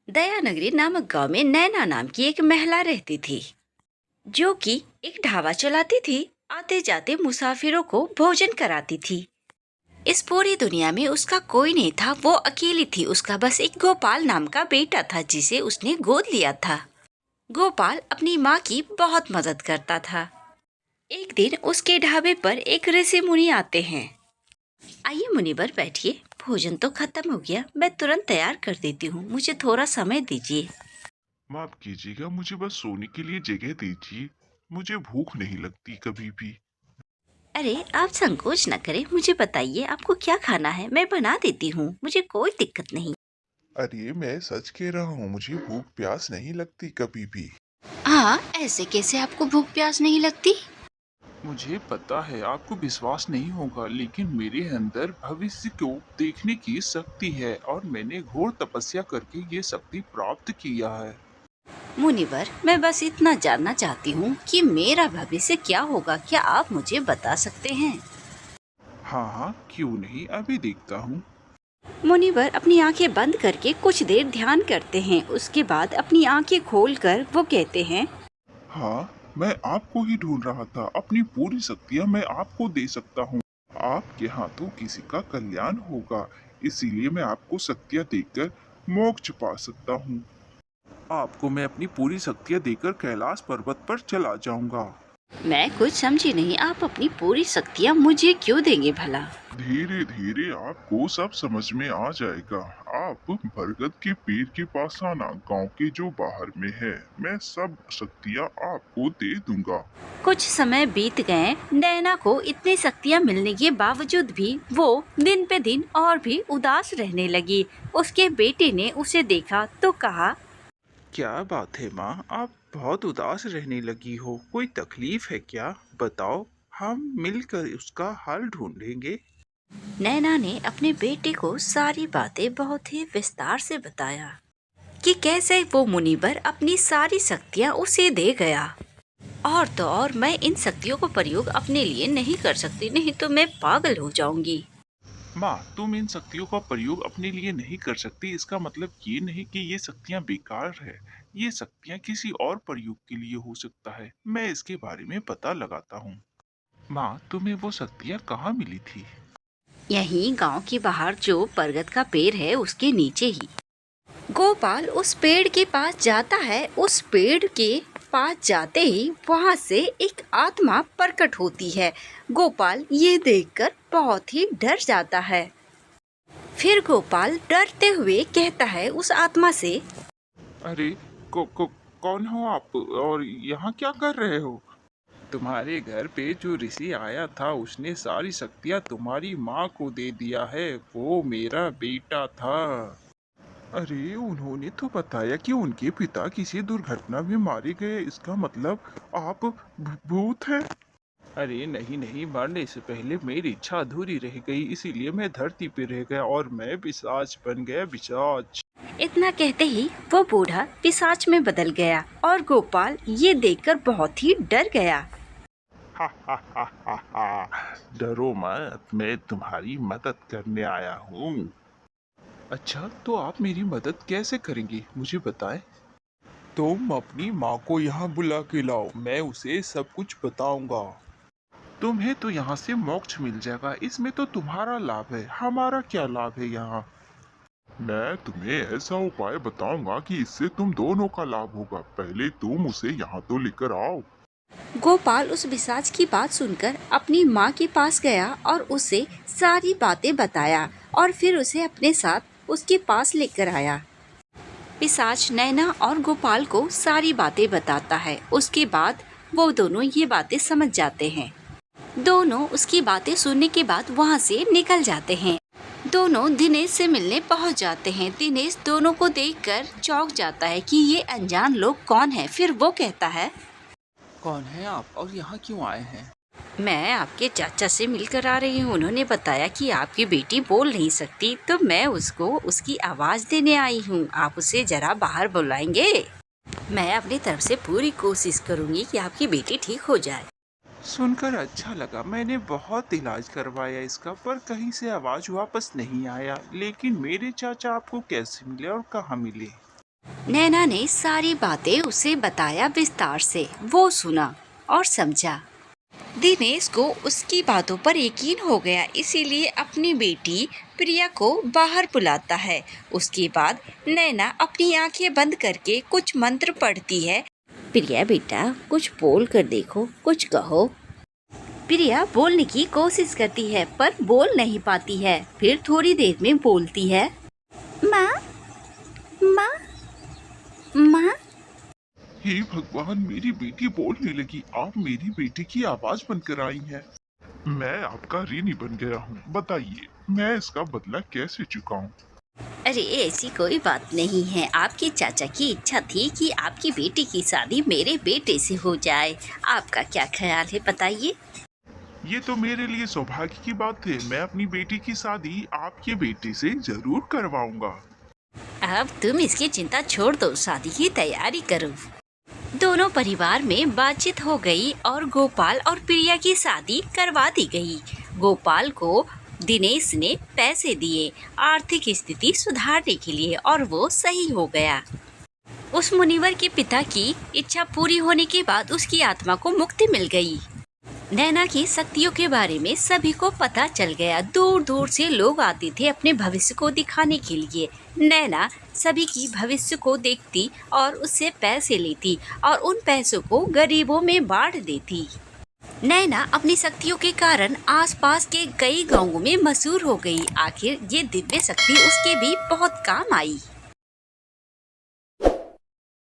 दयानगरी नामक गांव में नैना नाम की एक महिला रहती थी, जो कि एक ढाबा चलाती थी। आते जाते मुसाफिरों को भोजन कराती थी। इस पूरी दुनिया में उसका कोई नहीं था, वो अकेली थी। उसका बस एक गोपाल नाम का बेटा था, जिसे उसने गोद लिया था। गोपाल अपनी माँ की बहुत मदद करता था। एक दिन उसके ढाबे पर एक ऋषि मुनि आते हैं। आइए मुनिवर, बैठिए। भोजन तो खत्म हो गया, मैं तुरंत तैयार कर देती हूँ, मुझे थोड़ा समय दीजिए। माफ कीजिएगा, मुझे बस सोने के लिए जगह दीजिए। मुझे भूख नहीं लगती कभी भी। अरे आप संकोच न करें, मुझे बताइए आपको क्या खाना है, मैं बना देती हूँ, मुझे कोई दिक्कत नहीं। अरे मैं सच कह रहा हूँ, मुझे भूख प्यास नहीं लगती कभी भी। हाँ, ऐसे कैसे आपको भूख प्यास नहीं लगती? मुझे पता है आपको विश्वास नहीं होगा, लेकिन मेरे अंदर भविष्य को देखने की शक्ति है और मैंने घोर तपस्या करके ये शक्ति प्राप्त किया है। मुनिवर, मैं बस इतना जानना चाहती हूँ कि मेरा भविष्य क्या होगा, क्या आप मुझे बता सकते हैं? हाँ हाँ, क्यों नहीं, अभी देखता हूँ। मुनिवर अपनी आंखें बंद करके कुछ देर ध्यान करते हैं। उसके बाद अपनी आंखें खोलकर वो कहते हैं, हाँ, मैं आपको ही ढूंढ रहा था। अपनी पूरी शक्तियाँ मैं आपको दे सकता हूँ। आपके हाथों किसी का कल्याण होगा, इसीलिए मैं आपको शक्तियाँ देकर मोक्ष पा सकता हूँ। आपको मैं अपनी पूरी शक्तियाँ देकर कैलाश पर्वत पर चला जाऊंगा। मैं कुछ समझी नहीं, आप अपनी पूरी शक्तियाँ मुझे क्यों देंगे भला? धीरे धीरे आपको सब समझ में आ जाएगा। आप बरगद के पेड़ के पास आना, गांव के जो बाहर में है। मैं सब शक्तियाँ आपको दे दूंगा। कुछ समय बीत गए। नैना को इतनी शक्तियाँ मिलने के बावजूद भी वो दिन पे दिन और भी उदास रहने लगी। उसके बेटे ने उसे देखा तो कहा, क्या बात है माँ, आप बहुत उदास रहने लगी हो। कोई तकलीफ है क्या? बताओ, हम मिलकर उसका हल ढूंढेंगे। नैना ने अपने बेटे को सारी बातें बहुत ही विस्तार से बताया कि कैसे वो मुनिवर अपनी सारी शक्तियाँ उसे दे गया। और तो और, मैं इन शक्तियों को प्रयोग अपने लिए नहीं कर सकती, नहीं तो मैं पागल हो जाऊंगी। माँ, तुम इन शक्तियों का प्रयोग अपने लिए नहीं कर सकती, इसका मतलब ये नहीं कि ये शक्तियाँ बेकार है। ये शक्तियाँ किसी और प्रयोग के लिए हो सकता है। मैं इसके बारे में पता लगाता हूँ। माँ, तुम्हें वो शक्तियाँ कहाँ मिली थी? यहीं गांव के बाहर जो बरगद का पेड़ है उसके नीचे ही। गोपाल उस पेड़ के पास जाता है। उस पेड़ के पास जाते ही वहां से एक आत्मा प्रकट होती है। गोपाल ये देखकर बहुत ही डर जाता है। फिर गोपाल डरते हुए कहता है उस आत्मा से, अरे, कौन हो आप और यहाँ क्या कर रहे हो? तुम्हारे घर पे जो ऋषि आया था उसने सारी शक्तियाँ तुम्हारी माँ को दे दिया है। वो मेरा बेटा था। अरे, उन्होंने तो बताया कि उनके पिता किसी दुर्घटना में मारे गए। इसका मतलब आप भूत हैं। अरे नहीं नहीं, मरने से पहले मेरी इच्छा अधूरी रह गई, इसीलिए मैं धरती पे रह गया और मैं पिशाच बन गया, पिशाच। इतना कहते ही वो बूढ़ा पिशाच में बदल गया और गोपाल ये देखकर बहुत ही डर गया। हा हा हा हा हा। डरो मत, मैं तुम्हारी मदद करने आया हूँ। अच्छा, तो आप मेरी मदद कैसे करेंगे, मुझे बताएं। तुम अपनी माँ को यहाँ बुला के लाओ, मैं उसे सब कुछ बताऊंगा। तुम्हें तो यहाँ से मोक्ष मिल जाएगा, इसमें तो तुम्हारा लाभ है, हमारा क्या लाभ है यहाँ। मैं तुम्हें ऐसा उपाय बताऊंगा कि इससे तुम दोनों का लाभ होगा। पहले तुम उसे यहाँ तो लेकर आओ। गोपाल उस पिशाच की बात सुनकर अपनी माँ के पास गया और उसे सारी बातें बताया और फिर उसे अपने साथ उसके पास लेकर आया। पिशाच नैना और गोपाल को सारी बातें बताता है। उसके बाद वो दोनों ये बातें समझ जाते हैं। दोनों उसकी बातें सुनने के बाद वहाँ से निकल जाते हैं। दोनों दिनेश से मिलने पहुँच जाते हैं। दिनेश दोनों को देखकर चौंक जाता है कि ये अनजान लोग कौन है। फिर वो कहता है, कौन है आप और यहाँ क्यों आए हैं? मैं आपके चाचा से मिलकर आ रही हूँ। उन्होंने बताया कि आपकी बेटी बोल नहीं सकती, तो मैं उसको उसकी आवाज़ देने आई हूँ। आप उसे ज़रा बाहर बुलाएंगे? मैं अपनी तरफ से पूरी कोशिश करूँगी कि आपकी बेटी ठीक हो जाए। सुनकर अच्छा लगा। मैंने बहुत इलाज करवाया इसका, पर कहीं से आवाज वापस नहीं आया। लेकिन मेरे चाचा आपको कैसे मिले और कहाँ मिले? नैना ने सारी बातें उसे बताया विस्तार से। वो सुना और समझा। दिनेश को उसकी बातों पर यकीन हो गया, इसीलिए अपनी बेटी प्रिया को बाहर बुलाता है। उसके बाद नैना अपनी आंखें बंद करके कुछ मंत्र पढ़ती है। प्रिया बेटा, कुछ बोल कर देखो, कुछ कहो। प्रिया बोलने की कोशिश करती है पर बोल नहीं पाती है। फिर थोड़ी देर में बोलती है, माँ, माँ, माँ। हे भगवान, मेरी बेटी बोलने लगी। आप मेरी बेटी की आवाज बनकर आई हैं। मैं आपका ऋणी बन गया हूँ। बताइए, मैं इसका बदला कैसे चुकाऊं? अरे ऐसी कोई बात नहीं है। आपके चाचा की इच्छा थी कि आपकी बेटी की शादी मेरे बेटे से हो जाए। आपका क्या ख्याल है, बताइए। ये तो मेरे लिए सौभाग्य की बात है। मैं अपनी बेटी की शादी आपके बेटे से जरूर करवाऊंगा। अब तुम इसकी चिंता छोड़ दो, शादी की तैयारी करो। दोनों परिवार में बातचीत हो गई और गोपाल और प्रिया की शादी करवा दी गई। गोपाल को दिनेश ने पैसे दिए आर्थिक स्थिति सुधारने के लिए और वो सही हो गया। उस मुनिवर के पिता की इच्छा पूरी होने के बाद उसकी आत्मा को मुक्ति मिल गई। नैना की शक्तियों के बारे में सभी को पता चल गया। दूर दूर से लोग आते थे अपने भविष्य को दिखाने के लिए। नैना सभी की भविष्य को देखती और उससे पैसे लेती और उन पैसों को गरीबों में बांट देती। नैना अपनी शक्तियों के कारण आसपास के कई गांवों में मशहूर हो गई। आखिर ये दिव्य शक्ति उसके भी बहुत काम आई।